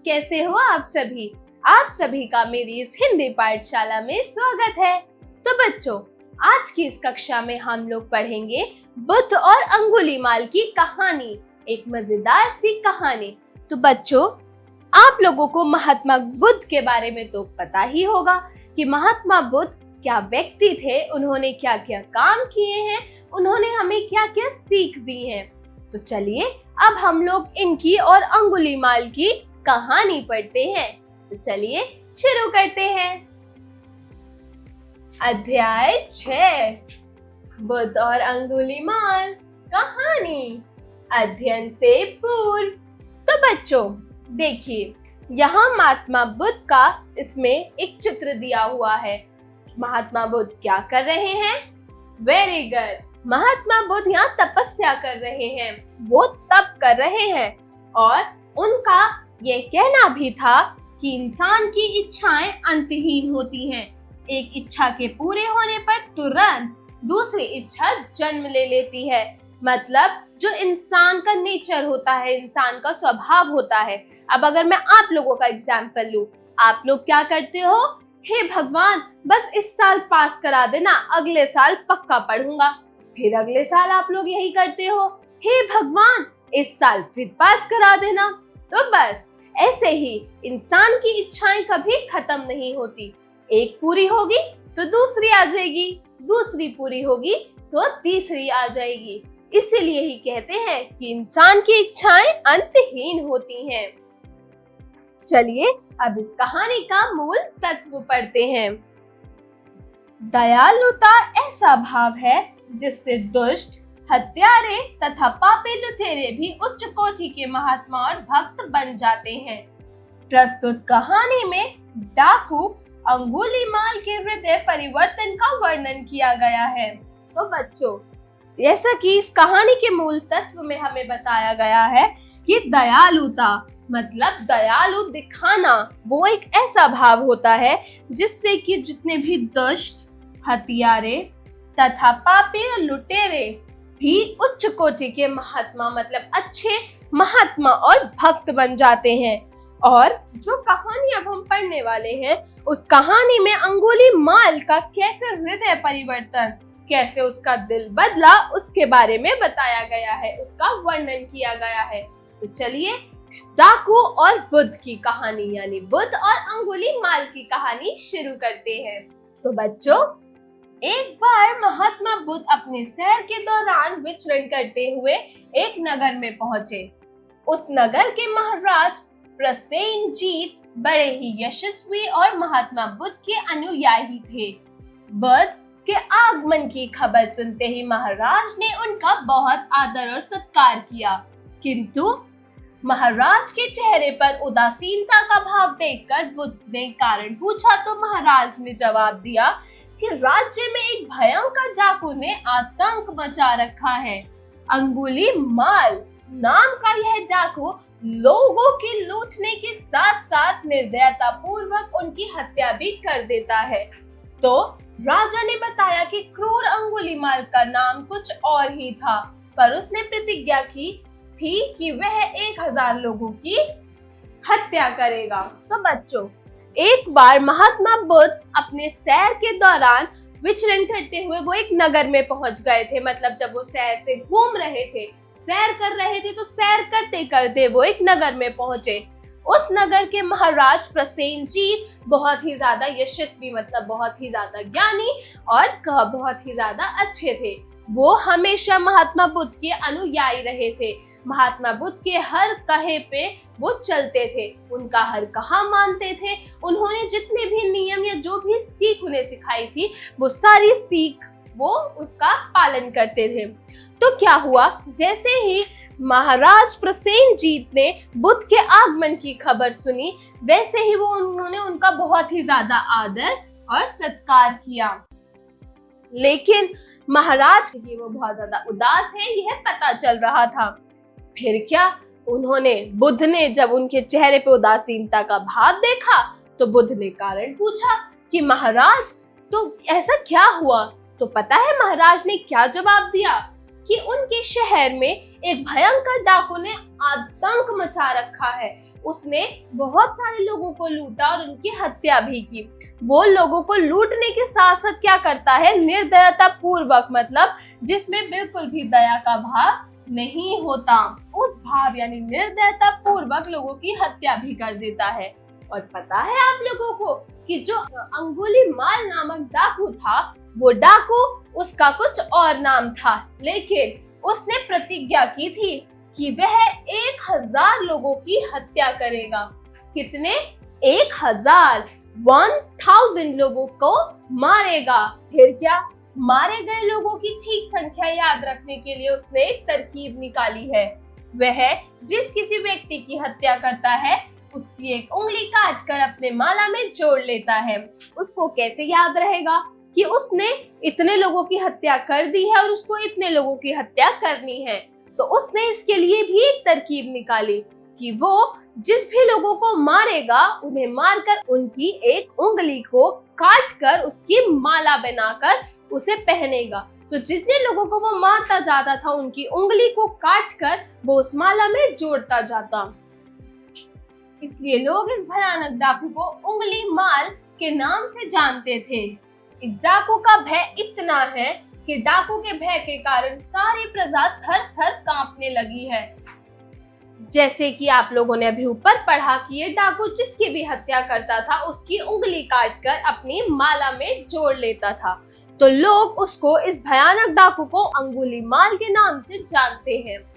कैसे हो आप सभी? आप सभी का मेरी इस हिंदी पाठशाला में स्वागत है। तो बच्चों, आज की इस कक्षा में हम लोग पढ़ेंगे बुद्ध और अंगुलीमाल की कहानी, एक मजेदार सी कहानी। तो बच्चों, आप लोगों को महात्मा बुद्ध के बारे में तो पता ही होगा कि महात्मा बुद्ध क्या व्यक्ति थे, उन्होंने क्या क्या काम किए हैं, उन्होंने हमें क्या क्या सीख दी है। तो चलिए अब हम लोग इनकी और अंगुलीमाल की कहानी पढ़ते हैं। तो चलिए शुरू करते हैं। अध्याय 6, बुद्ध और अंगुलीमाल कहानी, अध्ययन से पूर्व। तो बच्चों देखिए, यहाँ महात्मा बुद्ध का इसमें एक चित्र दिया हुआ है। महात्मा बुद्ध क्या कर रहे हैं? वेरी गुड, महात्मा बुद्ध यहाँ तपस्या कर रहे हैं, वो तप कर रहे हैं और उनका ये कहना भी था कि इंसान की इच्छाएं अंतहीन होती हैं। एक इच्छा के पूरे होने पर तुरंत दूसरी इच्छा जन्म ले लेती है। मतलब जो इंसान का नेचर होता है, इंसान का स्वभाव होता है। अब अगर मैं आप लोगों का एग्जाम्पल लूं, आप लोग क्या करते हो? हे भगवान, बस इस साल पास करा देना, अगले साल पक्का पढ़ूंगा। फिर अगले साल आप लोग यही करते हो, हे भगवान इस साल फिर पास करा देना। तो बस ऐसे ही इंसान की इच्छाएं कभी खत्म नहीं होती। एक पूरी होगी तो दूसरी आ जाएगी, दूसरी पूरी होगी तो तीसरी आ जाएगी। इसीलिए ही कहते हैं कि इंसान की इच्छाएं अंतहीन होती हैं। चलिए अब इस कहानी का मूल तत्व पढ़ते हैं। दयालुता ऐसा भाव है जिससे दुष्ट, हत्यारे तथा पापी लुटेरे भी उच्च कोटि के महात्मा और भक्त बन जाते हैं। प्रस्तुत कहानी में डाकू अंगुलीमाल के हृदय परिवर्तन का वर्णन किया गया है। तो बच्चों, जैसा कि इस कहानी के मूल तत्व में हमें बताया गया है कि दयालुता मतलब दयालु दिखाना, वो एक ऐसा भाव होता है जिससे कि जितने भी दुष्ट, हत्यारे तथा पापी और लुटेरे भी उच्च कोटि के महात्मा मतलब अच्छे महात्मा और भक्त बन जाते हैं। और जो कहानी अब हम पढ़ने वाले हैं, उस कहानी में अंगुलीमाल का कैसे हृदय परिवर्तन, कैसे उसका दिल बदला, उसके बारे में बताया गया है, उसका वर्णन किया गया है। तो चलिए डाकू और बुद्ध की कहानी यानी बुद्ध और अंगुलीमाल की कहानी शुरू करते हैं। तो बच्चों, एक बार महात्मा बुद्ध अपने सैर के दौरान विचरण करते हुए एक नगर में पहुंचे। उस नगर के महाराज प्रसेनजीत बड़े ही यशस्वी और महात्मा बुद्ध के अनुयायी थे। बुद्ध के आगमन की खबर सुनते ही महाराज ने उनका बहुत आदर और सत्कार किया, किंतु महाराज के चेहरे पर उदासीनता का भाव देखकर बुद्ध ने कारण पूछा तो महाराज ने जवाब दिया कि राज्य में एक भयंकर डाकू ने आतंक मचा रखा है। अंगुलीमाल नाम का यह डाकू लोगों के लूटने के साथ साथ निर्दयता पूर्वक उनकी हत्या भी कर देता है। तो राजा ने बताया कि क्रूर अंगुलीमाल का नाम कुछ और ही था, पर उसने प्रतिज्ञा की थी कि वह 1000 लोगों की हत्या करेगा। तो बच्चों, एक बार महात्मा बुद्ध अपने सैर के दौरान विचरण करते हुए वो एक नगर में पहुंच गए थे। मतलब जब वो सैर से घूम रहे थे, सैर कर रहे थे, तो सैर करते करते वो एक नगर में पहुंचे। उस नगर के महाराज प्रसेनजीत बहुत ही ज्यादा यशस्वी मतलब बहुत ही ज्यादा ज्ञानी और बहुत ही ज्यादा अच्छे थे। वो हमेशा महात्मा बुद्ध के अनुयायी रहे थे। महात्मा बुद्ध के हर कहे पे वो चलते थे, उनका हर कहा मानते थे। उन्होंने जितने भी नियम या जो भी सीख उन्हें सिखाई थी, वो सारी सीख वो उसका पालन करते थे। तो क्या हुआ, जैसे ही महाराज प्रसेनजीत ने बुद्ध के आगमन की खबर सुनी, वैसे ही उन्होंने उनका बहुत ही ज्यादा आदर और सत्कार किया। लेकिन महाराज की वो बहुत ज्यादा उदास है, यह पता चल रहा था। फिर क्या, बुद्ध ने जब उनके चेहरे पे उदासीनता का भाव देखा तो बुद्ध ने कारण पूछा कि महाराज तो ऐसा क्या हुआ। तो पता है महाराज ने क्या जवाब दिया कि उनके शहर में एक भयंकर डाकू ने आतंक मचा रखा है। उसने बहुत सारे लोगों को लूटा और उनकी हत्या भी की। वो लोगों को लूटने के साथ साथ क्या करता है, निर्दयता पूर्वक, मतलब जिसमें बिल्कुल भी दया का भाव नहीं होता, उस भाव यानी निर्दयता पूर्वक लोगों की हत्या भी कर देता है। और पता है आप लोगों को कि जो अंगुलीमाल नामक डाकू था, वो डाकू उसका कुछ और नाम था, लेकिन उसने प्रतिज्ञा की थी कि वह 1000 लोगों की हत्या करेगा। कितने? 1000 लोगों को मारेगा। फिर क्या, मारे गए लोगों की ठीक संख्या याद रखने के लिए उसने एक तरकीब निकाली है। वह जिस किसी व्यक्ति की हत्या करता है उसकी एक उंगली काट कर अपने माला में जोड़ लेता है। उसको कैसे याद रहेगा कि उसने इतने लोगों की हत्या कर दी है और उसको इतने लोगों की हत्या करनी है? तो उसने इसके लिए भी एक तरकीब निकाली कि वो जिस भी लोगों को मारेगा उन्हें मारकर उनकी एक उंगली को काट कर उसकी माला बनाकर उसे पहनेगा। तो जितने लोगों को वो मारता जाता था उनकी उंगली को काट कर वो उस माला में जोड़ता जाता। इसलिए लोग इस भयानक डाकू को उंगली माल के नाम से जानते थे। इस डाकू का भय इतना है कि डाकू के भय के कारण सारी प्रजा थर थर कांपने लगी है। जैसे कि आप लोगों ने अभी ऊपर पढ़ा कि ये डाकू जिसकी भी हत्या करता था उसकी उंगली काटकर अपनी माला में जोड़ लेता था। तो लोग उसको, इस भयानक डाकू को अंगुलीमाल के नाम से जानते हैं।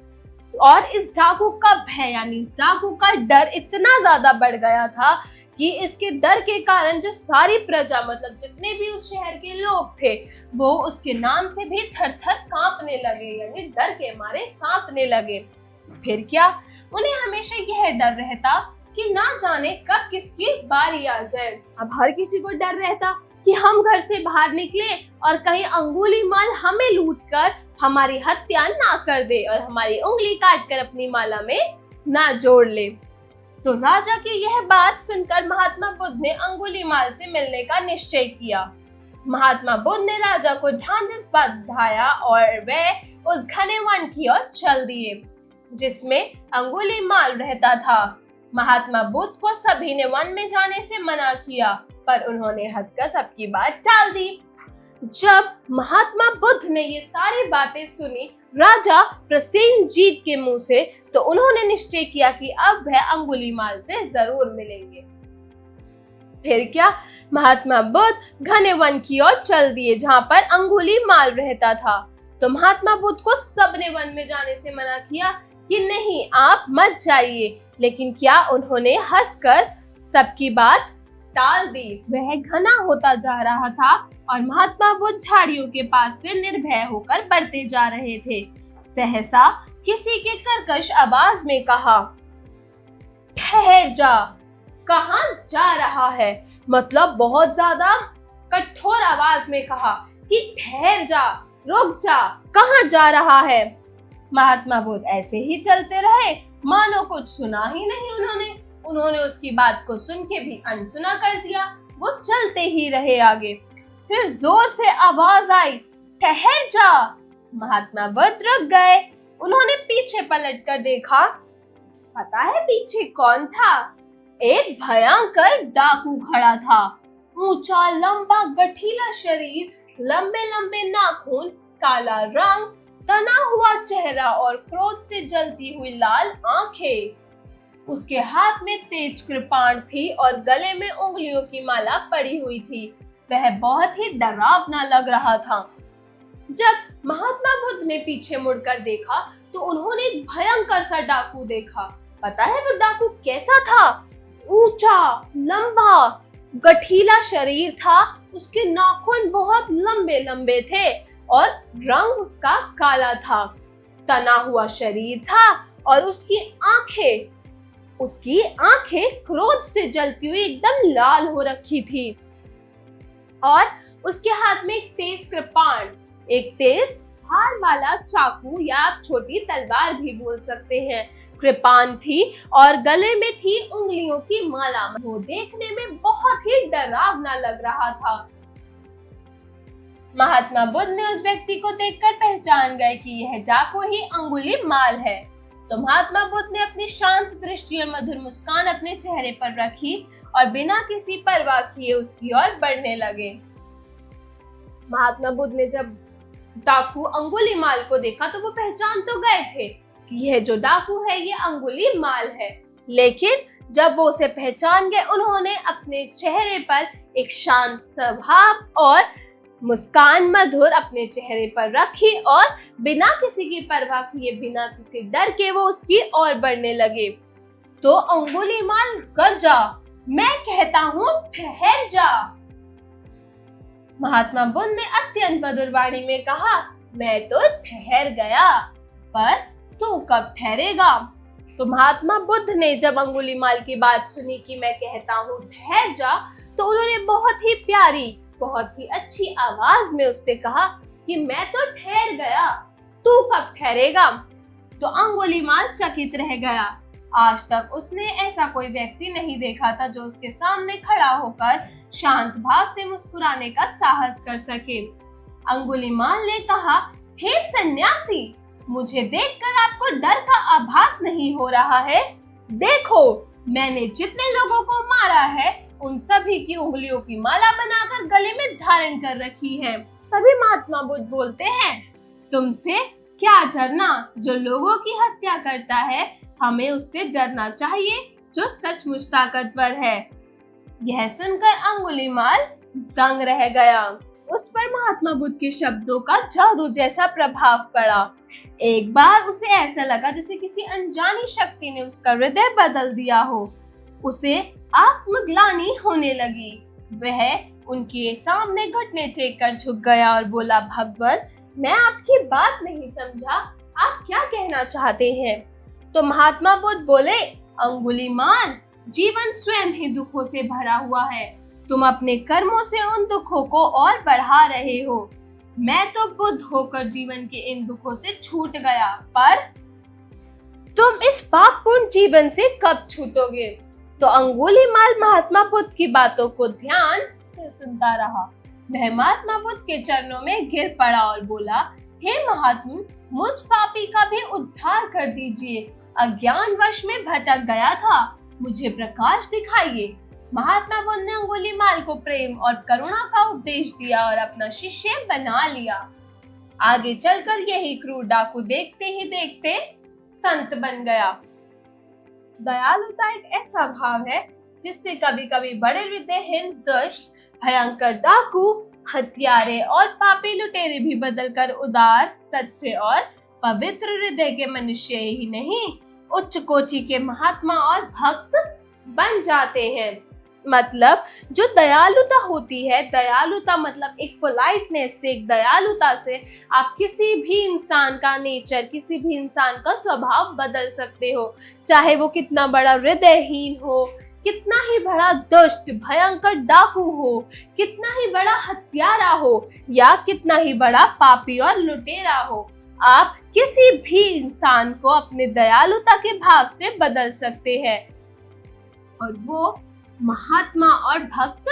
और इस डाकू का भय यानी इस डाकू का डर इतना ज्यादा बढ़ गया था कि इसके डर के कारण जो सारी प्रजा, मतलब जितने भी उस शहर के लोग थे, वो उसके नाम से भी थर थर कांपने लगे, यानी डर के मारे कांपने लगे। फिर क्या, उन्हें हमेशा यह डर रहता कि ना जाने कब किसकी बारी आ जाए। अब हर किसी को डर रहता कि हम घर से बाहर निकले और कहीं अंगुलीमाल हमें लूटकर हमारी हत्या ना कर दे और हमारी उंगली काटकर अपनी माला में ना जोड़ ले। तो राजा की यह बात सुनकर महात्मा बुद्ध ने अंगुलीमाल से मिलने का निश्चय किया। महात्मा बुद्ध ने राजा को ढांढस बंधाया और वे उस घने वन की ओर चल दिए जिसमें अंगुलीमाल रहता था। महात्मा बुद्ध को सभी ने वन में जाने से मना किया, पर उन्होंने हंसकर सबकी बात टाल दी। जब महात्मा बुद्ध ने ये सारी बातें सुनी राजा प्रसेनजीत के मुंह से, तो उन्होंने निश्चय किया कि अब वह अंगुलीमाल से जरूर मिलेंगे। फिर क्या, महात्मा बुद्ध घने वन की ओर चल दिए जहां पर अंगुलीमाल रहता था। तो महात्मा बुद्ध को सबने वन में जाने से मना किया कि नहीं, आप मत जाइए, लेकिन क्या उन्होंने हंसकर सबकी बात टाल दी। वह घना होता जा रहा था और महात्मा बुद्ध झाड़ियों के पास से निर्भय होकर बढ़ते जा रहे थे। सहसा किसी के कर्कश आवाज में कहा, ठहर जा। कहाँ जा रहा है? मतलब बहुत ज्यादा कठोर आवाज में कहा कि ठहर जा, रुक जा, कहाँ जा रहा है? महात्मा बुद्ध ऐसे ही चलते रहे, मानो कुछ सुना ही नहीं। उन्होंने उसकी बात को सुन के भी अनसुना कर दिया। वो चलते ही रहे आगे। फिर जोर से आवाज आई, ठहर जा। महात्मा बुद्ध रुक गए। उन्होंने पीछे पलट कर देखा। पता है पीछे कौन था? एक भयंकर डाकू खड़ा था। ऊंचा, लंबा, गठीला शरीर, लंबे लंबे नाखून, काला रंग, तना हुआ चेहरा और क्रोध से जलती हुई लाल आंखें। उसके हाथ में तेज कृपाण थी और गले में उंगलियों की माला पड़ी हुई थी। वह बहुत ही डरावना लग रहा था। जब महात्मा बुद्ध ने पीछे मुड़कर देखा तो उन्होंने एक भयंकर सा डाकू देखा। पता है वो डाकू कैसा था? ऊंचा, लंबा, गठीला शरीर था। उसके नाखून बहुत लंबे लंबे थे और रंग उसका काला था। तना हुआ शरीर था और उसकी आंखें क्रोध से जलती हुई एकदम लाल हो रखी थी। और उसके हाथ में एक तेज कृपाण, एक तेज धार वाला चाकू या आप छोटी तलवार भी बोल सकते हैं, कृपाण थी और गले में थी उंगलियों की माला। वो देखने में बहुत ही डरावना लग रहा था। महात्मा बुद्ध ने उस व्यक्ति को देखकर पहचान गए कि यह डाकू ही अंगुलीमाल है। तो महात्मा बुद्ध ने अपनी शांत दृष्टि और मधुर मुस्कान अपने चेहरे पर रखी और बिना किसी परवाह किए उसकी ओर बढ़ने लगे। महात्मा बुद्ध ने जब डाकू अंगुलीमाल को देखा तो वो पहचान तो गए थे कि यह जो डाकू है ये अंगुलीमाल है, लेकिन जब वो उसे पहचान गए उन्होंने अपने चेहरे पर एक शांत स्वभाव और मुस्कान मधुर अपने चेहरे पर रखी और बिना किसी की परवाह किए, बिना किसी डर के वो उसकी ओर बढ़ने लगे। तो अंगुलीमाल कर जा, मैं कहता हूँ ठहर जा। महात्मा बुद्ध ने अत्यंत मधुर वाणी में कहा, मैं तो ठहर गया, पर तू कब ठहरेगा? तो महात्मा बुद्ध ने जब अंगुलीमाल की बात सुनी कि मैं कहता हूँ ठहर जा, तो उन्होंने बहुत ही प्यारी, बहुत ही अच्छी आवाज में उससे कहा कि मैं तो ठहर गया, तू कब ठहरेगा? तो अंगुलीमाल चकित रह गया। आज तक उसने ऐसा कोई व्यक्ति नहीं देखा था जो उसके सामने खड़ा होकर शांत भाव से मुस्कुराने का साहस कर सके। अंगुलीमाल ने कहा, हे सन्यासी, मुझे देखकर आपको डर का आभास नहीं हो रहा है? देखो, मैंने जितने लोगों को मारा है उन सभी की उंगलियों की माला बनाकर गले में धारण कर रखी है। तभी महात्मा बुद्ध बोलते हैं, तुमसे क्या डरना? जो लोगों की हत्या करता है हमें उससे डरना चाहिए जो सचमुच ताकतवर है। यह सुनकर अंगुलीमाल दंग रह गया। उस पर महात्मा बुद्ध के शब्दों का जादू जैसा प्रभाव पड़ा। एक बार उसे ऐसा लगा जैसे किसी अनजानी शक्ति ने उसका हृदय बदल दिया हो। उसे आत्मग्लानि होने लगी। वह उनके सामने घुटने टेक कर झुक गया और बोला, भगवान, मैं आपकी बात नहीं समझा, आप क्या कहना चाहते हैं? तो महात्मा बुद्ध बोले, अंगुलीमाल, जीवन स्वयं ही दुखों से भरा हुआ है। तुम अपने कर्मों से उन दुखों को और बढ़ा रहे हो। मैं तो बुद्ध होकर जीवन के इन दुखों से छूट गया, पर तुम इस पापपूर्ण जीवन से कब छूटोगे? तो अंगुलीमाल महात्मा बुद्ध की बातों को ध्यान से सुनता रहा। वह महात्मा बुद्ध के चरणों में गिर पड़ा और बोला, हे महात्मा, मुझ पापी का भी उद्धार कर दीजिए। अज्ञानवश में भटक गया था, मुझे प्रकाश दिखाइए। महात्मा बुद्ध ने अंगुलीमाल को प्रेम और करुणा का उपदेश दिया और अपना शिष्य बना लिया। आगे चलकर यही क्रूर डाकू देखते ही देखते संत बन गया। दयालुता एक ऐसा भाव है जिससे कभी कभी बड़े हृदयहीन, दुष्ट, भयंकर डाकू, हत्यारे और पापी लुटेरे भी बदलकर उदार, सच्चे और पवित्र हृदय के मनुष्य ही नहीं, उच्च कोटि के महात्मा और भक्त बन जाते हैं। मतलब जो दयालुता होती है, दयालुता मतलब एक पोलाइटनेस से, एक दयालुता से आप किसी भी इंसान का नेचर, किसी भी इंसान का स्वभाव बदल सकते हो। चाहे वो कितना बड़ा हृदयहीन हो, कितना ही बड़ा दुष्ट भयंकर डाकू हो, कितना ही बड़ा हत्यारा हो, या कितना ही बड़ा पापी और लुटेरा हो, आप किसी भी इंसान को अपने दयालुता के भाव से बदल सकते हैं और वो महात्मा और भक्त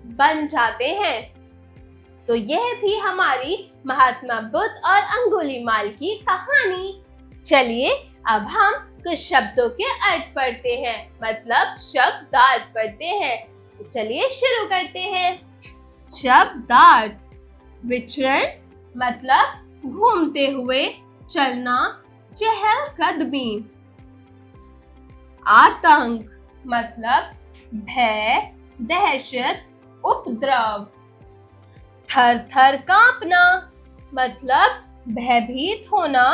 बन जाते हैं। तो यह थी हमारी महात्मा बुद्ध और अंगुलीमाल की कहानी। चलिए अब हम कुछ शब्दों के अर्थ पढ़ते हैं, मतलब शब्दार्थ पढ़ते हैं। तो चलिए शुरू करते हैं। शब्दार्थ, विचरण मतलब घूमते हुए, चलना, चहलकदमी। आतंक मतलब भय, दहशत, उपद्रव। थर थर कांपना मतलब भयभीत होना।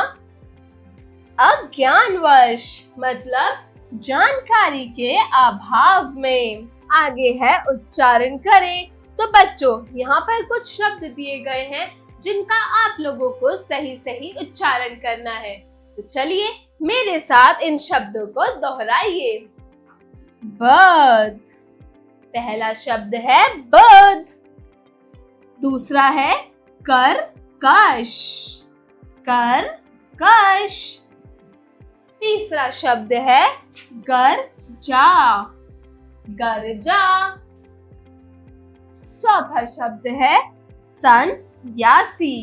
अज्ञानवश मतलब जानकारी के अभाव में। आगे है उच्चारण करें। तो बच्चों, यहाँ पर कुछ शब्द दिए गए हैं जिनका आप लोगों को सही सही उच्चारण करना है। तो चलिए मेरे साथ इन शब्दों को दोहराइए। बद, पहला शब्द है बद। दूसरा है कर्कश, कर्कश। तीसरा शब्द है गरजा, गरजा। चौथा शब्द है सन्यासी,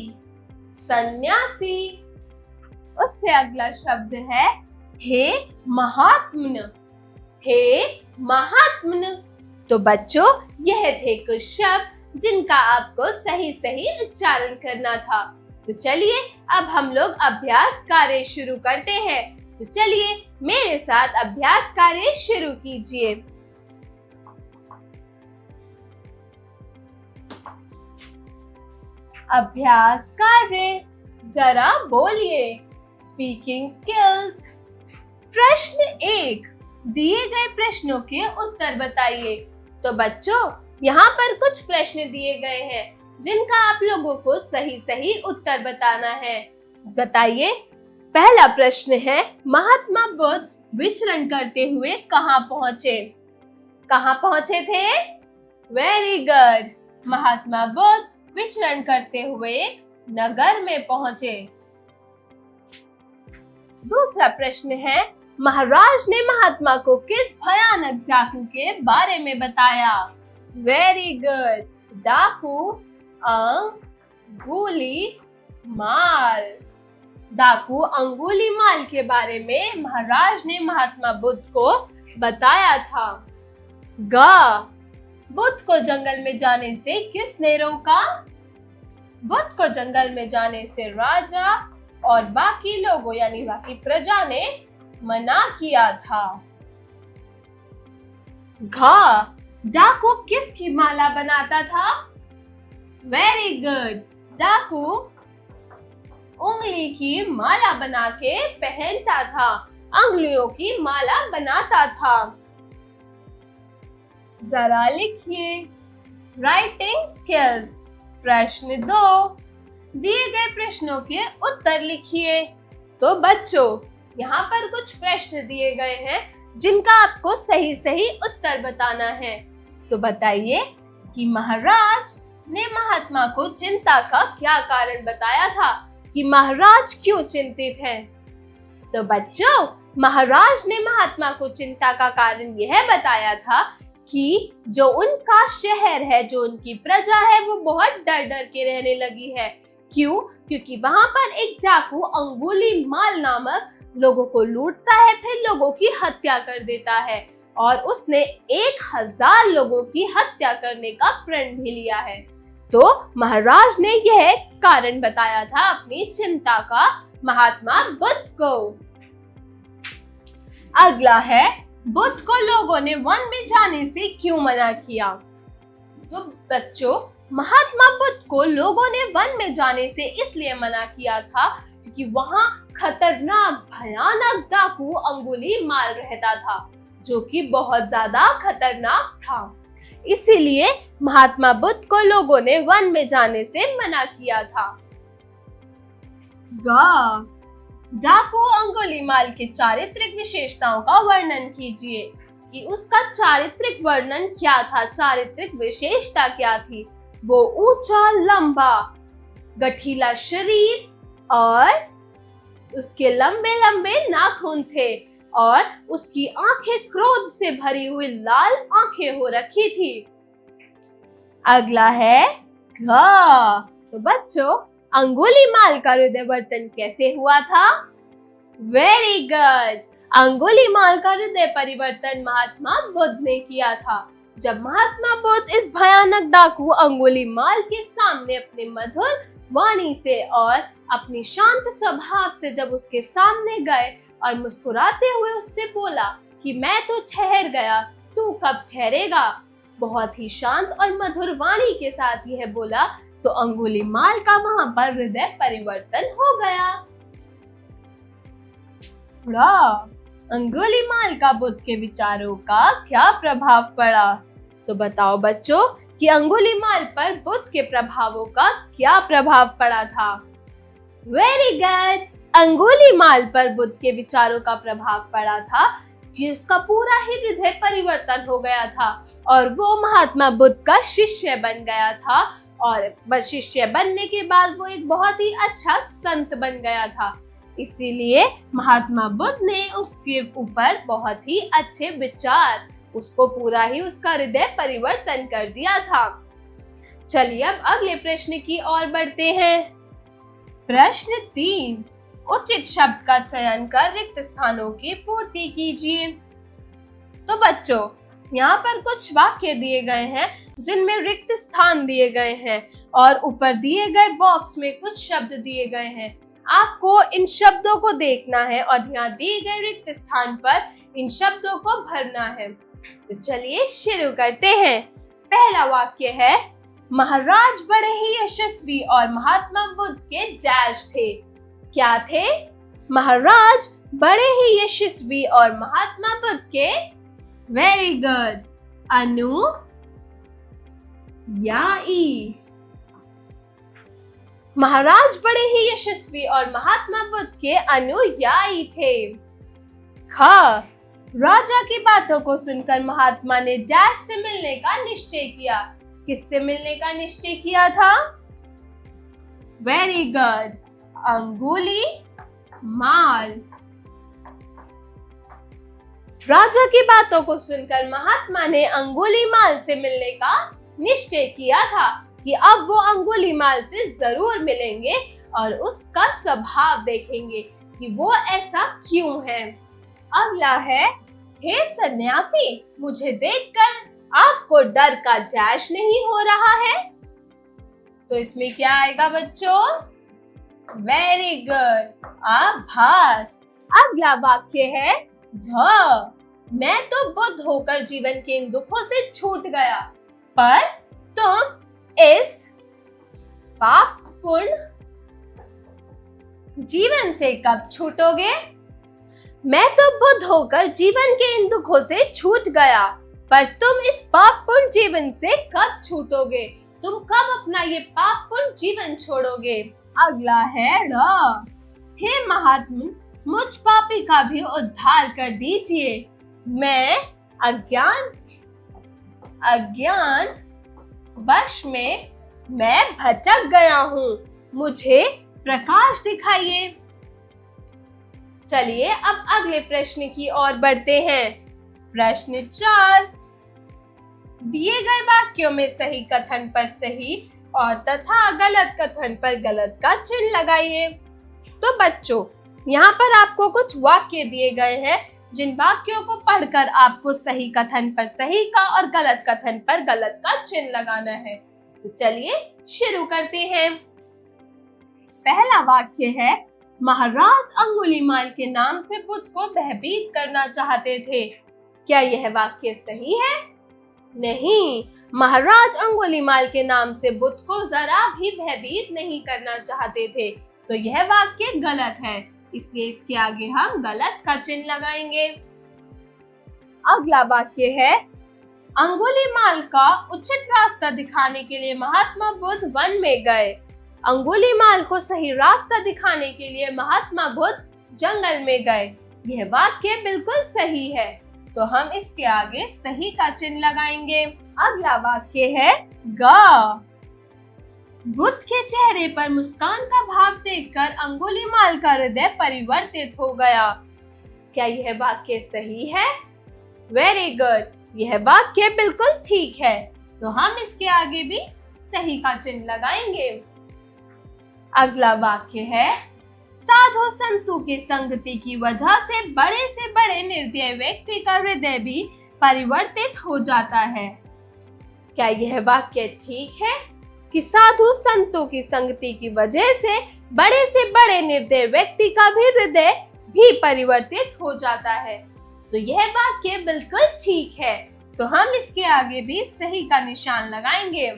सन्यासी। और सबसे अगला शब्द है हे महात्मन। हे महात्मन। तो बच्चों, यह थे कुछ शब्द जिनका आपको सही सही उच्चारण करना था। तो चलिए अब हम लोग अभ्यास कार्य शुरू करते हैं। तो चलिए मेरे साथ अभ्यास कार्य शुरू कीजिए। अभ्यास कार्य, जरा बोलिए। Speaking skills. प्रश्न 1, दिए गए प्रश्नों के उत्तर बताइए। तो बच्चों, यहाँ पर कुछ प्रश्न दिए गए हैं जिनका आप लोगों को सही सही उत्तर बताना है। बताइए। पहला प्रश्न है, महात्मा बुद्ध विचरण करते हुए कहाँ पहुँचे? कहाँ पहुँचे थे? Very good. महात्मा बुद्ध विचरण करते हुए नगर में पहुँचे। दूसरा प्रश्न है, महाराज ने महात्मा को किस भयानक डाकू के बारे में बताया? Very good. डाकू अंगुली माल। डाकू अंगुली माल के बारे में महाराज ने महात्मा बुद्ध को बताया था। ग, बुद्ध को जंगल में जाने से किसने रोका? बुद्ध को जंगल में जाने से राजा और बाकी लोगों यानी बाकी प्रजा ने मना किया था। घ, डाकू किसकी माला बनाता था? Very good. डाकू उंगली की माला बना के पहनता था, अंगुलियों की माला बनाता था। जरा लिखिए। Writing skills. प्रश्न 2, दिए गए प्रश्नों के उत्तर लिखिए। तो बच्चों, यहाँ पर कुछ प्रश्न दिए गए हैं जिनका आपको सही सही उत्तर बताना है। तो बताइए कि महाराज ने महात्मा को चिंता का क्या कारण बताया था, कि महाराज क्यों चिंतित हैं? तो बच्चों, महाराज ने महात्मा को चिंता का कारण यह बताया था कि जो उनका शहर है, जो उनकी प्रजा है, वो बहुत डर डर के रहने लगी है। क्यों? क्योंकि वहां पर एक डाकू अंगुली माल नामक लोगों को लूटता है, फिर लोगों की हत्या कर देता है, और उसने 1000 लोगों की हत्या करने का प्रण भी लिया है। तो महाराज ने यह कारण बताया था अपनी चिंता का महात्मा बुद्ध को। अगला है, बुद्ध को लोगों ने वन में जाने से क्यों मना किया? तो बच्चों, महात्मा बुद्ध को लोगों ने वन में जाने से इसलिए मना किया था क्योंकि वहां खतरनाक भयानक डाकू अंगुली माल रहता था, जो कि बहुत ज्यादा खतरनाक था। इसीलिए महात्मा बुद्ध को लोगों ने वन में जाने से मना किया था। डाकू अंगुली माल के चारित्रिक विशेषताओं का वर्णन कीजिए, कि उसका चारित्रिक वर्णन क्या था, चारित्रिक विशेषता क्या थी? वो ऊंचा, लंबा, गठीला शरीर और उसके लंबे लंबे नाखून थे, और उसकी आंखें क्रोध से भरी हुई लाल आंखें हो रखी थी। अगला है घ। तो बच्चों, अंगुलीमाल का हृदयवर्तन कैसे हुआ था? Very good. अंगुलीमाल का हृदय परिवर्तन महात्मा बुद्ध ने किया था। जब महात्मा बुद्ध इस भयानक डाकू अंगुलीमाल के सामने अपने मधुर वाणी से और अपनी शांत स्वभाव से जब उसके सामने गए और मुस्कुराते हुए उससे बोला कि मैं तो ठहर गया, तू कब ठहरेगा, बहुत ही शांत और मधुर वाणी के साथ यह बोला, तो अंगुलीमाल का वहां पर हृदय परिवर्तन हो गया। अंगुलीमाल का बुद्ध के विचारों का क्या प्रभाव पड़ा? तो बताओ बच्चों कि अंगुलीमाल पर बुद्ध के प्रभावों का क्या प्रभाव पड़ा था? Very good. अंगुलीमाल पर बुद्ध के विचारों का प्रभाव पड़ा था कि उसका पूरा ही हृदय परिवर्तन हो गया था और वो महात्मा बुद्ध का शिष्य बन गया था, और शिष्य बनने के बाद वो एक बहुत ही अच्छा संत बन गया था। इसीलिए महात्मा बुद्ध ने उसके ऊपर बहुत ही अच्छे विचार, उसको पूरा ही उसका हृदय परिवर्तन कर दिया था। चलिए अब अगले प्रश्न की ओर बढ़ते हैं। प्रश्न 3, उचित शब्द का चयन कर रिक्त स्थानों की पूर्ति कीजिए। तो बच्चों, यहाँ पर कुछ वाक्य दिए गए हैं जिनमें रिक्त स्थान दिए गए हैं और ऊपर दिए गए बॉक्स में कुछ शब्द दिए गए हैं। आपको इन शब्दों को देखना है और यहाँ दिए गए रिक्त स्थान पर इन शब्दों को भरना है। तो चलिए शुरू करते हैं। पहला वाक्य है, महाराज बड़े ही यशस्वी और महात्मा बुद्ध के डैश थे। क्या थे? महाराज बड़े ही यशस्वी और महात्मा बुद्ध के, वेरी गुड, अनु या ई। महाराज बड़े ही यशस्वी और महात्मा बुद्ध के अनुयायी थे। ख, राजा की बातों को सुनकर महात्मा ने डैश से मिलने का निश्चय किया। किससे मिलने का निश्चय किया था? वेरी गुड, अंगुली माल। राजा की बातों को सुनकर महात्मा ने अंगुलीमाल से मिलने का निश्चय किया था कि अब वो अंगुलीमाल से जरूर मिलेंगे और उसका स्वभाव देखेंगे कि वो ऐसा क्यों है। अगला है, हे सन्यासी, मुझे देखकर आपको डर का डैश नहीं हो रहा है? तो इसमें क्या आएगा बच्चों? वेरी गुड, आभास। अगला वाक्य है, मैं तो बुद्ध होकर जीवन के इन दुखों से छूट गया, पर तुम इस पापपूर्ण जीवन से कब छूटोगे? मैं तो बुद्ध होकर जीवन के इन दुखों से छूट गया, पर तुम इस पापपूर्ण जीवन से कब छूटोगे? तुम कब अपना ये पापपूर्ण जीवन छोड़ोगे? अगला है र, हे महात्मा, मुझ पापी का भी उद्धार कर दीजिए। मैं अज्ञान वश में मैं भटक गया हूँ, मुझे प्रकाश दिखाइए। चलिए अब अगले प्रश्न की ओर बढ़ते हैं। प्रश्न 4, दिए गए वाक्यों में सही कथन पर सही और तथा गलत कथन पर गलत का चिन्ह लगाइए। तो बच्चों, यहाँ पर आपको कुछ वाक्य दिए गए हैं जिन वाक्यों को पढ़कर आपको सही कथन पर सही का और गलत कथन पर गलत का चिन्ह लगाना है। तो चलिए शुरू करते हैं। पहला वाक्य है, महाराज अंगुलीमाल के नाम से बुद्ध को भयभीत करना चाहते थे। क्या यह वाक्य सही है? नहीं, महाराज अंगुलीमाल के नाम से बुद्ध को जरा भी भयभीत नहीं करना चाहते थे। तो यह वाक्य गलत है, इसलिए इसके आगे हम गलत का चिन्ह लगाएंगे। अगला वाक्य है, अंगुलीमाल का उचित रास्ता दिखाने के लिए महात्मा बुद्ध वन में गए। अंगुलीमाल को सही रास्ता दिखाने के लिए महात्मा बुद्ध जंगल में गए। यह वाक्य बिल्कुल सही है, तो हम इसके आगे सही का चिन्ह लगाएंगे। अगला वाक्य है, ग, बुद्ध के चेहरे पर मुस्कान का भाव देखकर अंगुलीमाल का हृदय परिवर्तित हो गया। क्या यह वाक्य सही है? वेरी गुड, यह वाक्य बिल्कुल ठीक है, तो हम इसके आगे भी सही का चिन्ह लगाएंगे। अगला वाक्य है, साधु संतों की संगति की वजह से बड़े निर्दय व्यक्ति का हृदय भी परिवर्तित हो जाता है। क्या यह वाक्य ठीक है कि साधु संतों की संगति की वजह से बड़े निर्दय व्यक्ति का भी हृदय भी परिवर्तित हो जाता है? तो यह वाक्य बिल्कुल ठीक है, तो हम इसके आगे भी सही का निशान लगाएंगे।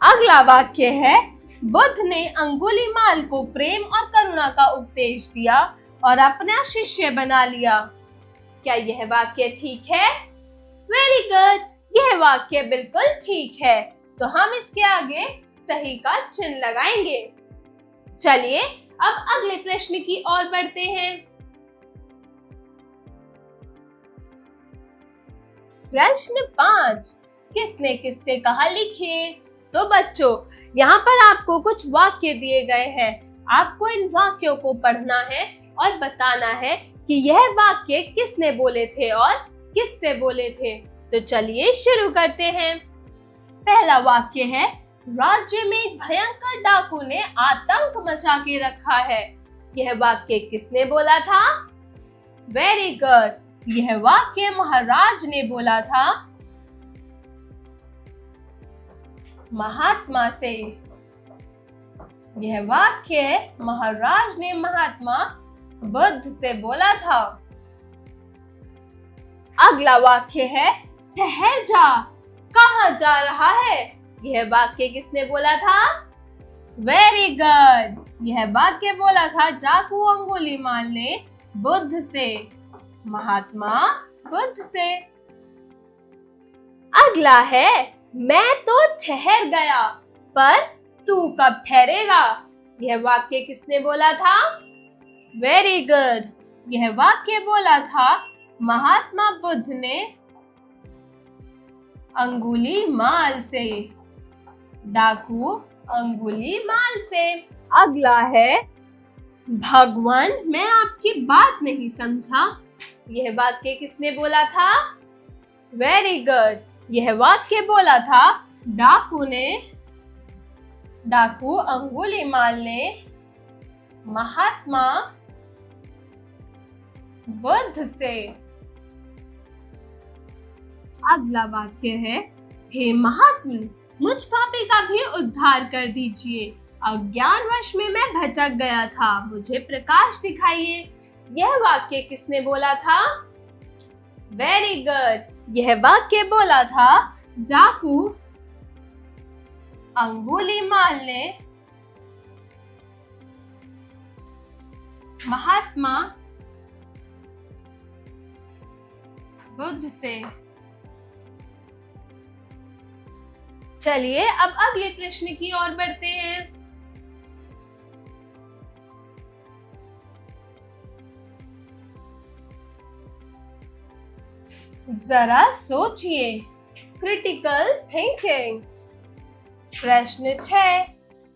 अगला वाक्य है, बुद्ध ने अंगुलीमाल को प्रेम और करुणा का उपदेश दिया और अपना शिष्य बना लिया। क्या यह वाक्य ठीक है? वेरी गुड, यह वाक्य बिल्कुल ठीक है, तो हम इसके आगे सही का चिन्ह लगाएंगे। चलिए अब अगले प्रश्न की ओर बढ़ते हैं। प्रश्न 5, किसने किससे कहा लिखिए। तो बच्चों, यहाँ पर आपको कुछ वाक्य दिए गए हैं। आपको इन वाक्यों को पढ़ना है और बताना है कि यह वाक्य किसने बोले थे और किससे बोले थे। तो चलिए शुरू करते हैं। पहला वाक्य है, राज्य में एक भयंकर डाकू ने आतंक मचा के रखा है। यह वाक्य किसने बोला था? वेरी गुड, यह वाक्य महाराज ने बोला था, महात्मा से। यह वाक्य महाराज ने महात्मा बुद्ध से बोला था। अगला वाक्य है ठहर जा, कहाँ जा रहा है? यह वाक्य किसने बोला था? वेरी गुड, यह वाक्य बोला था डाकू अंगुलीमाल ने बुद्ध से, महात्मा बुद्ध से। अगला है मैं तो ठहर गया, पर तू कब ठहरेगा? यह वाक्य किसने बोला था? वेरी गुड, यह वाक्य बोला था महात्मा बुद्ध ने अंगुलीमाल से, डाकू अंगुलीमाल से। अगला है भगवान मैं आपकी बात नहीं समझा। यह वाक्य किसने बोला था? वेरी गुड, यह वाक्य बोला था डाकू अंगुलीमाल ने महात्मा बुद्ध से। अगला वाक्य है हे महात्मा मुझ पापी का भी उद्धार कर दीजिए, अज्ञानवश में मैं भटक गया था, मुझे प्रकाश दिखाइए। यह वाक्य किसने बोला था? वेरी गुड, यह वाक्य बोला था डाकू अंगुलीमाल ने महात्मा बुद्ध से। चलिए अब अगले प्रश्न की ओर बढ़ते हैं। जरा सोचिए, क्रिटिकल थिंकिंग। प्रश्न 6,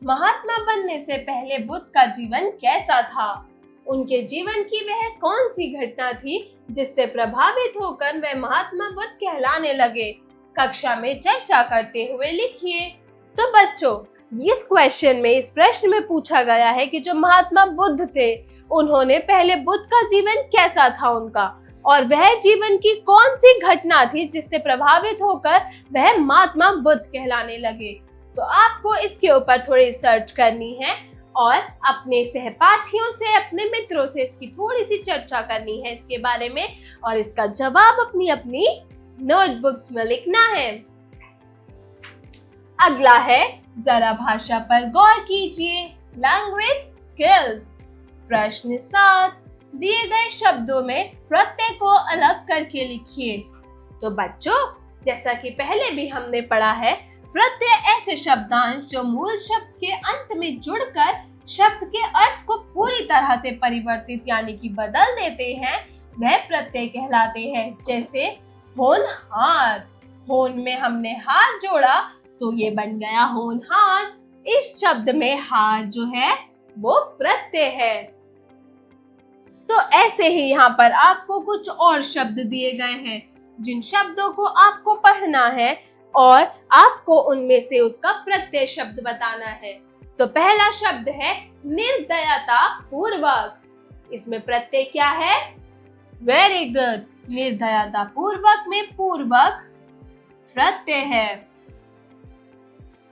महात्मा बनने से पहले बुद्ध का जीवन कैसा था? उनके जीवन की वह कौन सी घटना थी जिससे प्रभावित होकर वह महात्मा बुद्ध कहलाने लगे? कक्षा में चर्चा करते हुए लिखिए। तो बच्चों, इस क्वेश्चन में, इस प्रश्न में पूछा गया है कि जो महात्मा बुद्ध थे, उन्होंने पहले बुद्ध का जीवन कैसा था उनका, और वह जीवन की कौन सी घटना थी जिससे प्रभावित होकर वह महात्मा बुद्ध कहलाने लगे। तो आपको इसके ऊपर थोड़ी रिसर्च करनी है और अपने सहपाठियों से, अपने मित्रों से इसकी थोड़ी सी चर्चा करनी है इसके बारे में, और इसका जवाब अपनी अपनी नोटबुक्स में लिखना है। अगला है जरा भाषा पर गौर कीजिए, लैंग्वेज स्किल्स। प्रश्न 7, दिए गए शब्दों में प्रत्यय को अलग करके लिखिए। तो बच्चों, जैसा कि पहले भी हमने पढ़ा है, प्रत्यय ऐसे शब्दांश जो मूल शब्द के अंत में जुड़कर शब्द के अर्थ को पूरी तरह से परिवर्तित यानी कि बदल देते हैं, वह प्रत्यय कहलाते हैं। जैसे होनहार, होन में हमने हार जोड़ा तो ये बन गया होनहार। इस शब्द में हार जो है वो प्रत्यय है। तो ऐसे ही यहाँ पर आपको कुछ और शब्द दिए गए हैं जिन शब्दों को आपको पढ़ना है और आपको उनमें से उसका प्रत्यय शब्द बताना है। तो पहला शब्द है निर्दयता पूर्वक। इसमें प्रत्यय क्या है? वेरी गुड, निर्दयता पूर्वक में पूर्वक प्रत्यय है।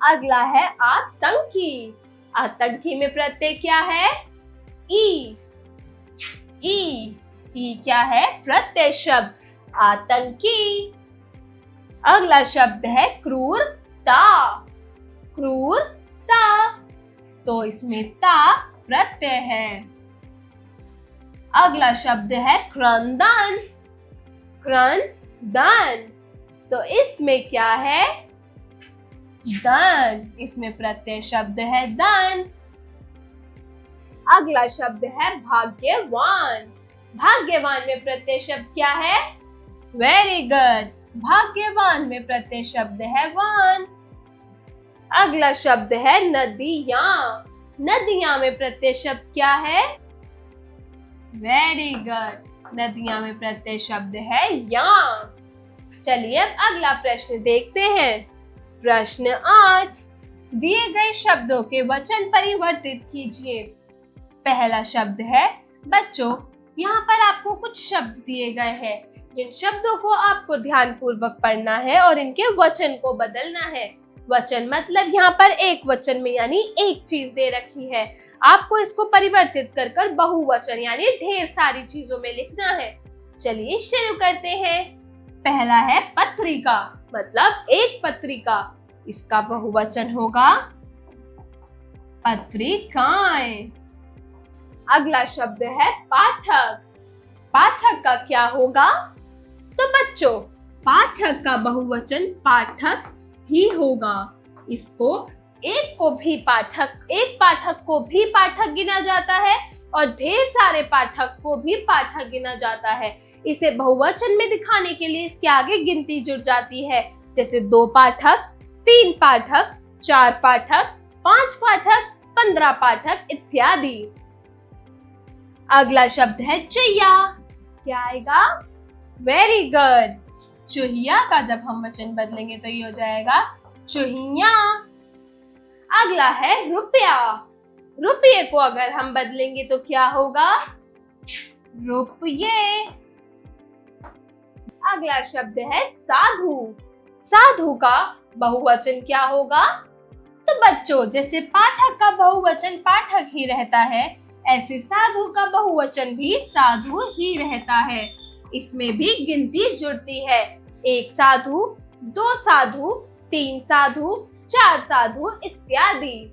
अगला है आतंकी। आतंकी में प्रत्यय क्या है? ई। ई क्या है? प्रत्यय शब्द, आतंकी। अगला शब्द है क्रूरता। क्रूरता, तो इसमें ता प्रत्यय है। अगला शब्द है क्रंदन। क्रंदन, तो इसमें क्या है? दन। इसमें प्रत्यय शब्द है दन। अगला शब्द है भाग्यवान। भाग्यवान में प्रत्यय शब्द क्या है? वेरी गुड, भाग्यवान में प्रत्यय शब्द है वान। अगला शब्द है नदियां। नदियां में प्रत्यय शब्द क्या है? वेरी गुड, नदियां में प्रत्यय शब्द है यां। चलिए अब अगला प्रश्न देखते हैं। प्रश्न 8, दिए गए शब्दों के वचन परिवर्तित कीजिए। पहला शब्द है बच्चों। यहाँ पर आपको कुछ शब्द दिए गए हैं, जिन शब्दों को आपको ध्यान पूर्वक पढ़ना है और इनके वचन को बदलना है। वचन मतलब यहाँ पर एक वचन में यानी एक चीज दे रखी है, आपको इसको परिवर्तित कर कर बहुवचन यानी ढेर सारी चीजों में लिखना है। चलिए शुरू करते हैं। पहला है पत्रिका, मतलब एक पत्रिका, इसका बहुवचन होगा पत्रिकाएं। अगला शब्द है पाठक। पाठक का क्या होगा? तो बच्चों पाठक का बहुवचन पाठक ही होगा। इसको एक पाठक को भी पाठक गिना जाता है और ढेर सारे पाठक को भी पाठक गिना जाता है। इसे बहुवचन में दिखाने के लिए इसके आगे गिनती जुड़ जाती है, जैसे 2 पाठक, 3 पाठक, 4 पाठक, 5 पाठक, 15 पाठक इत्यादि। अगला शब्द है चुहिया। क्या आएगा? Very good. चुहिया का जब हम वचन बदलेंगे तो ये हो जाएगा चुहिया। अगला है रुपया। रुपये को अगर हम बदलेंगे तो क्या होगा? रुपये। अगला शब्द है साधु। साधु का बहुवचन क्या होगा? तो बच्चों जैसे पाठक का बहुवचन पाठक ही रहता है, ऐसे साधु का बहुवचन भी साधु ही रहता है। इसमें भी गिनती जुड़ती है, 1 साधु, 2 साधु, 3 साधु, 4 साधु इत्यादि।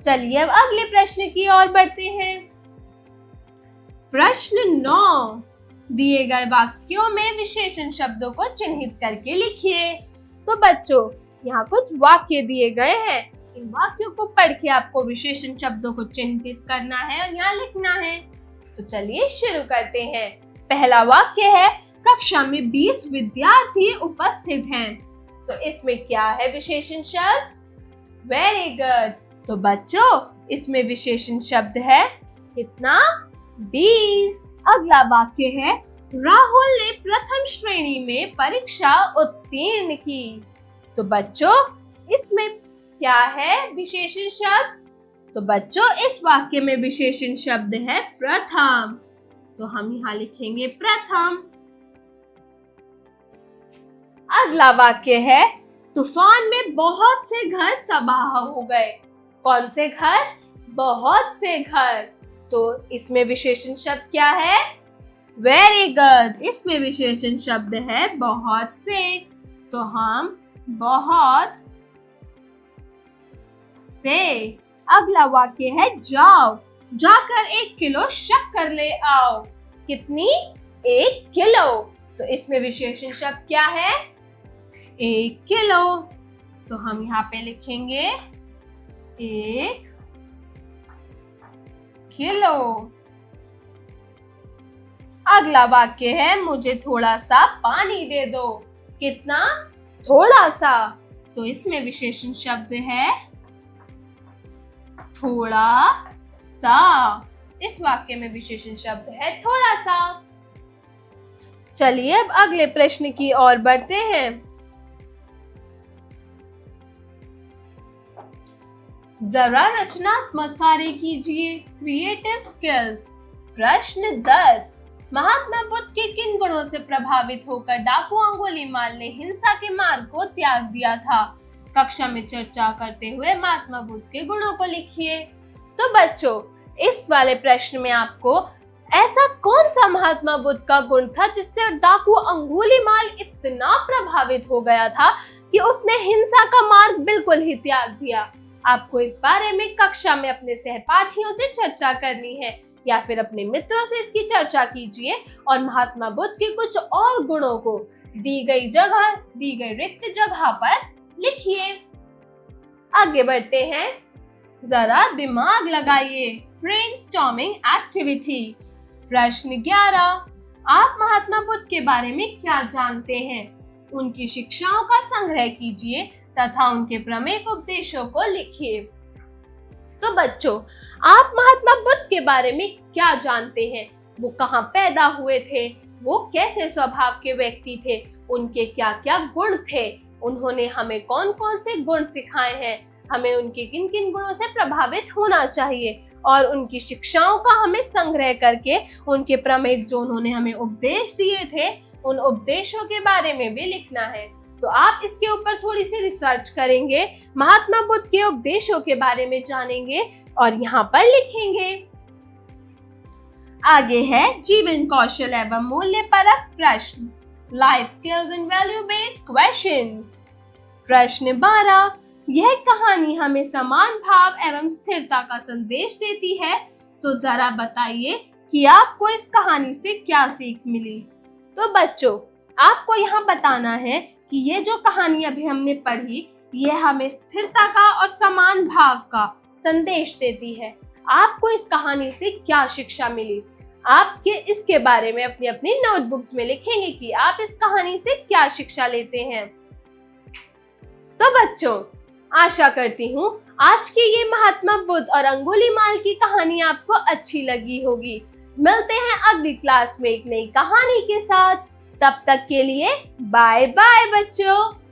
चलिए अब अगले प्रश्न की ओर बढ़ते हैं। प्रश्न 9, दिए गए वाक्यों में विशेषण शब्दों को चिन्हित करके लिखिए। तो बच्चों यहाँ कुछ वाक्य दिए गए हैं, इन वाक्यों को पढ़ के आपको विशेषण शब्दों को चिन्हित करना है और यहाँ लिखना है। तो चलिए शुरू करते हैं। पहला वाक्य है कक्षा में 20 विद्यार्थी उपस्थित हैं। तो इसमें क्या है विशेषण शब्द? Very good. तो बच्चों इसमें विशेषण शब्द है कितना? 20। अगला वाक्य है राहुल ने प्रथम श्रेणी में परीक्षा उत्तीर्ण की। तो बच्चों इसमें क्या है विशेषण शब्द? तो बच्चों इस वाक्य में विशेषण शब्द है प्रथम, तो हम यहाँ लिखेंगे प्रथम। अगला वाक्य है तूफान में बहुत से घर तबाह हो गए। कौन से घर? बहुत से घर। तो इसमें विशेषण शब्द क्या है? Very good. इसमें विशेषण शब्द है बहुत से, तो हम बहुत से। अगला वाक्य है जाओ, जाकर 1 किलो शक्कर ले आओ। कितनी? 1 किलो। तो इसमें विशेषण शब्द क्या है? 1 किलो। तो हम यहाँ पे लिखेंगे 1 किलो। अगला वाक्य है मुझे थोड़ा सा पानी दे दो। कितना? थोड़ा सा। तो इसमें विशेषण शब्द है थोड़ा सा। इस वाक्य में विशेषण शब्द है थोड़ा सा। चलिए अब अगले प्रश्न की ओर बढ़ते हैं। जरा रचनात्मक कार्य कीजिए, क्रिएटिव स्किल्स। प्रश्न 10, महात्मा बुद्ध के किन गुणों से प्रभावित होकर डाकू अंगुलीमाल ने हिंसा के मार्ग को त्याग दिया था? कक्षा में चर्चा करते हुए महात्मा बुद्ध के गुणों को लिखिए। तो बच्चों इस वाले प्रश्न में आपको ऐसा कौन सा महात्मा बुद्ध का गुण था जिससे डाकू अंगुलीमाल इतना प्रभावित हो गया था कि उसने हिंसा का मार्ग बिल्कुल ही त्याग दिया? आपको इस बारे में कक्षा में अपने सहपाठियों से चर्चा करनी है या फिर अपने मित्रों से इसकी चर्चा कीजिए और महात्मा बुद्ध के कुछ और गुणों को दी गई रिक्त जगह पर लिखिए। आगे बढ़ते हैं। जरा दिमाग लगाइए, ब्रेनस्टॉर्मिंग एक्टिविटी। प्रश्न 11, आप महात्मा बुद्ध के बारे में क्या जानते हैं? उनकी शिक्षाओं का संग्रह कीजिए तथा उनके प्रमेय उपदेशों को लिखिए। तो बच्चों आप महात्मा बुद्ध के बारे में क्या जानते हैं? वो कहाँ पैदा हुए थे? वो कैसे स्वभाव के व्यक्ति थे? उनके क्या क्या गुण थे? उन्होंने हमें कौन कौन से गुण सिखाए हैं? हमें उनके किन किन गुणों से प्रभावित होना चाहिए और उनकी शिक्षाओं का हमें संग्रह करके उनके प्रमेय जो उन्होंने हमें उपदेश दिए थे उन उपदेशों के बारे में भी लिखना है। तो आप इसके ऊपर थोड़ी सी रिसर्च करेंगे, महात्मा बुद्ध के उपदेशों के बारे में जानेंगे और यहाँ पर लिखेंगे। आगे है जीवन कौशल एवं मूल्य परक प्रश्न, life skills and value based questions. प्रश्न 12, यह कहानी हमें समान भाव एवं स्थिरता का संदेश देती है, तो जरा बताइए कि आपको इस कहानी से क्या सीख मिली। तो बच्चों, आपको यहाँ बताना है कि ये जो कहानी अभी हमने पढ़ी ये हमें स्थिरता का और समान भाव का संदेश देती है। आपको इस कहानी से क्या शिक्षा मिली, आपके इसके बारे में अपनी अपनी नोटबुक्स में लिखेंगे कि आप इस कहानी से क्या शिक्षा लेते हैं। तो बच्चों, आशा करती हूँ आज की ये महात्मा बुद्ध और अंगुलीमाल की कहानी आपको अच्छी लगी होगी। मिलते हैं अगली क्लास में एक नई कहानी के साथ। तब तक के लिए बाय बाय बच्चों।